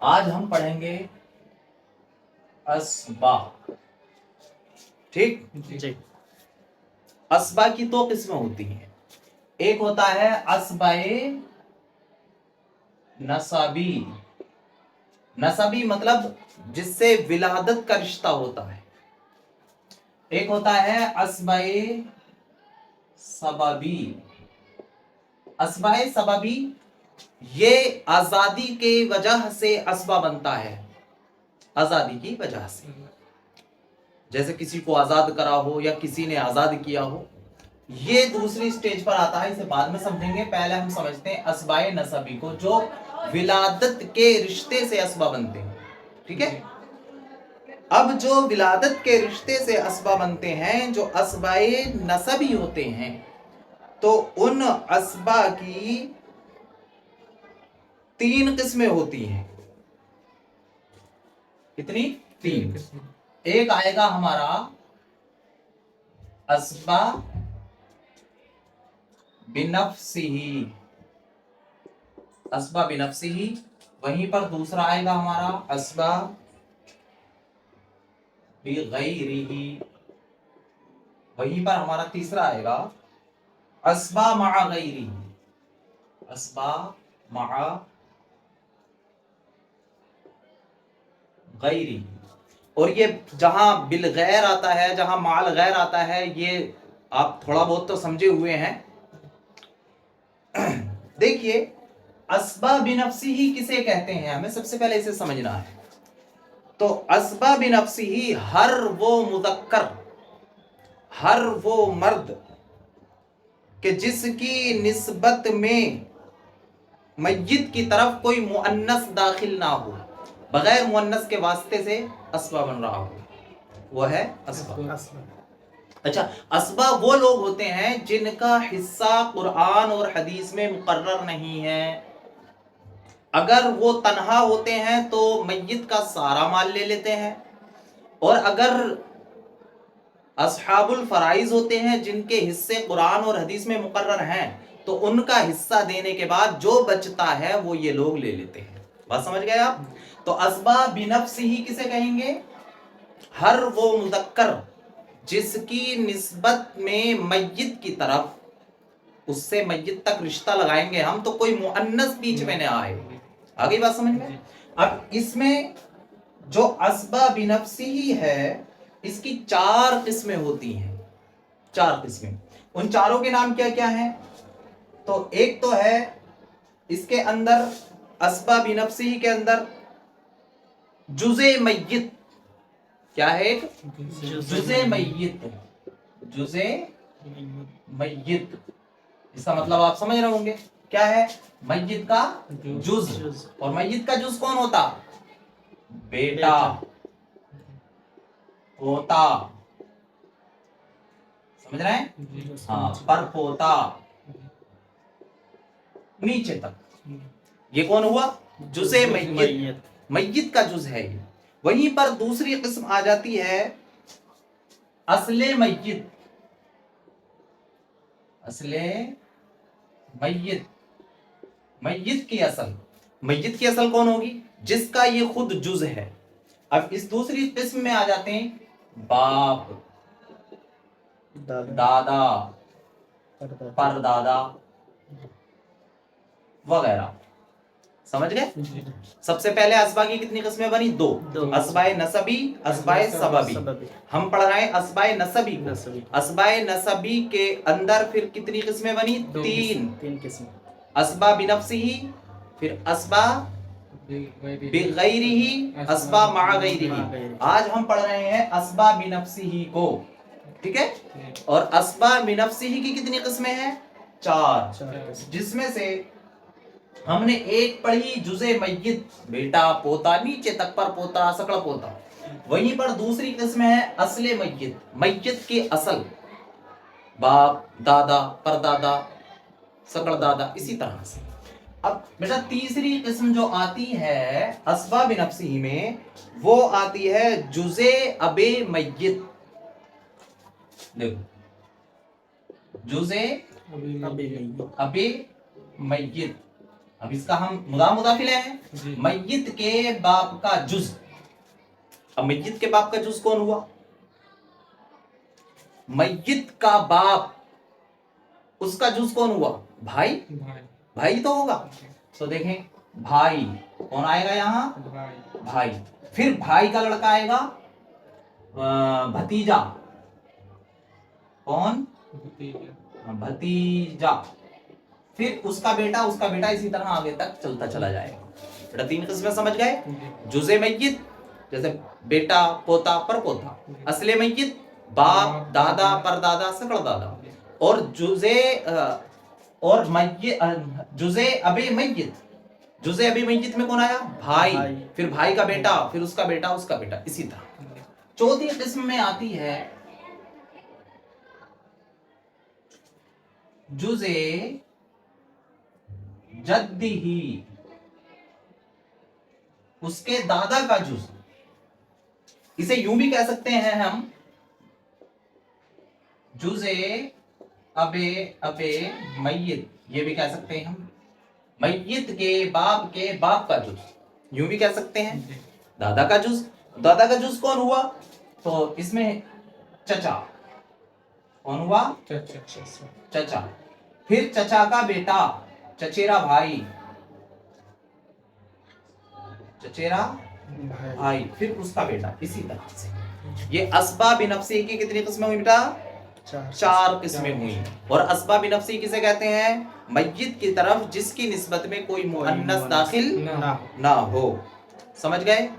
आज हम पढ़ेंगे असबा। ठीक जी। असबा की दो किस्में होती हैं। एक होता है असबाए नसाबी। नसबी मतलब जिससे विलादत का रिश्ता होता है। एक होता है असबाए सबबी। असबाए सबबी ये आजादी के वजह से असबा बनता है। आजादी की वजह से, जैसे किसी को आजाद करा हो या किसी ने आजाद किया हो, ये दूसरी स्टेज पर आता है। इसे बाद में समझेंगे, पहले हम समझते हैं असबाए नसबी को, जो विलादत के रिश्ते से असबा बनते हैं। ठीक है, अब जो विलादत के रिश्ते से असबा बनते हैं, जो असबाए नसबी होते हैं, तो उन असबा की तीन किस्में होती हैं। कितनी? तीन। एक आएगा हमारा असबा बिनफ्सिही। असबा बिनफ्सिही। वहीं पर दूसरा आएगा हमारा असबा बिगैरिही। वहीं पर हमारा तीसरा आएगा असबा मआ गैरिही। असबा मआ गैरिही। और ये जहां बिल गैर आता है, जहां माल गैर आता है, ये आप थोड़ा बहुत तो समझे हुए हैं। देखिए, असबा बिनफ्सिही किसे कहते हैं, हमें सबसे पहले इसे समझना है। तो असबा बिनफ्सिही हर वो मुज़क्कर, हर वो मर्द कि जिसकी निस्बत में मय्यत की तरफ कोई मुअन्नस दाखिल ना हो, बगैर मुअन्नस के वास्ते से असबा बन रहा हो, वो है असबा। अच्छा, असबा वो लोग होते हैं जिनका हिस्सा कुरान और हदीस में मुकर्रर नहीं है। अगर वो तन्हा होते हैं तो मय्यत का सारा माल ले लेते हैं, और अगर अस्हाबुल फराइज होते हैं जिनके हिस्से कुरान और हदीस में मुकर्रर हैं, तो उनका हिस्सा देने के बाद जो बचता है वो ये लोग ले लेते हैं। बात समझ गए आप? तो असबा बिनफ्सिही किसे कहेंगे? हर वो मुज़क्कर जिसकी निस्बत में मय्यत की तरफ, उससे मय्यत तक रिश्ता लगाएंगे हम, तो कोई मुअन्नस बीच में न आए। आगे बात समझ में? अब इसमें जो असबा बिनफ्सिही है, इसकी चार किस्में होती हैं। चार किस्में। उन चारों के नाम क्या क्या हैं? तो एक तो है इसके अंदर, असबा बिनफ्सिही के अंदर जुज़े मय्यत। क्या है? एक जुज़े मय्यत। जुज़े मय्यत, इसका मतलब आप समझ रहे होंगे क्या है? मय्यत का जुज़। और मय्यत का जुज़ कौन होता? बेटा, पोता। समझ रहे हैं? हाँ, पर पोता नीचे तक, ये कौन हुआ? जुज़े मय्यत। मय्यत का जुज़ है ये। वहीं पर दूसरी किस्म आ जाती है असले मय्यत। असले मय्यत, मय्यत की असल। मय्यत की असल कौन होगी? जिसका ये खुद जुज़ है। अब इस दूसरी किस्म में आ जाते हैं बाप, दादा, परदादा वगैरह। समझ गए? सबसे पहले असबा की कितनी किस्में बनी? दो। असबाए नसबी, असबाए सबबी। हम पढ़ रहे हैं असबाए नसबी को। असबाए नसबी के अंदर फिर कितनी किस्में बनी? तीन किस्में। असबा बिनफ्सिही, फिर असबा बिगैरिही, असबा मआ गैरिही। आज हम पढ़ रहे हैं असबा बिनफ्सिही को। ठीक है? और असबा बिनफ्सिही की कितनी किस्में हैं? चार, जिसमें से हमने एक पढ़ी जुज़े मय्यत, बेटा, पोता, नीचे तक पर पोता, सकड़ पोता। वहीं पर दूसरी किस्म है असले मय्यत, मय्यत की असल, बाप, दादा, परदादा, सकड़ दादा, इसी तरह से। अब बेटा तीसरी किस्म जो आती है असबा बिनफ्सिही में, वो आती है जुज़े अबे मय्यत। देखो, जुज़े अबे मय्यत, अब इसका हम मुदाफिल हैं, मय्यत के बाप का जुज। अब मय्यत के बाप का जुज कौन हुआ? मय्यत का बाप, उसका जुज कौन हुआ? भाई, भाई तो होगा। तो देखें भाई कौन आएगा यहाँ? भाई। फिर भाई का लड़का आएगा भतीजा। कौन? भतीजा। फिर उसका बेटा, उसका बेटा, इसी तरह आगे तक चलता चला जाएगा। बेटा 3 किस्में समझ गए? जुज़े मय्यत जैसे बेटा, पोता, परपोता। असले मय्यत बाप, दादा, परदादा, सकड़दादा। और जुज़े अबे मय्यत, जुज़े अबे मय्यत में कौन आया? भाई। फिर भाई का बेटा, फिर उसका बेटा, उसका बेटा, इसी तरह। चौथी किस्म में आती है जुज़े जद्दिही, उसके दादा का जुज। इसे यूं भी कह सकते हैं हम, जुज़े अबे मय्यत, ये भी कह सकते हैं हम मय्यत के बाप का जुज, यूं भी कह सकते हैं दादा का जुज। दादा का जुज कौन हुआ? तो इसमें चचा। कौन हुआ? चचा। फिर चचा का बेटा, चचेरा भाई, चचेरा भाई, फिर उसका बेटा, इसी तरह से। ये अस्बाब नफ्सी की कितनी किस्में हुई बेटा? 4 किस्में हुई। और अस्बाब नफ्सी किसे कहते हैं? मय्यत की तरफ जिसकी निस्बत में कोई मुअन्नस दाखिल ना हो। समझ गए?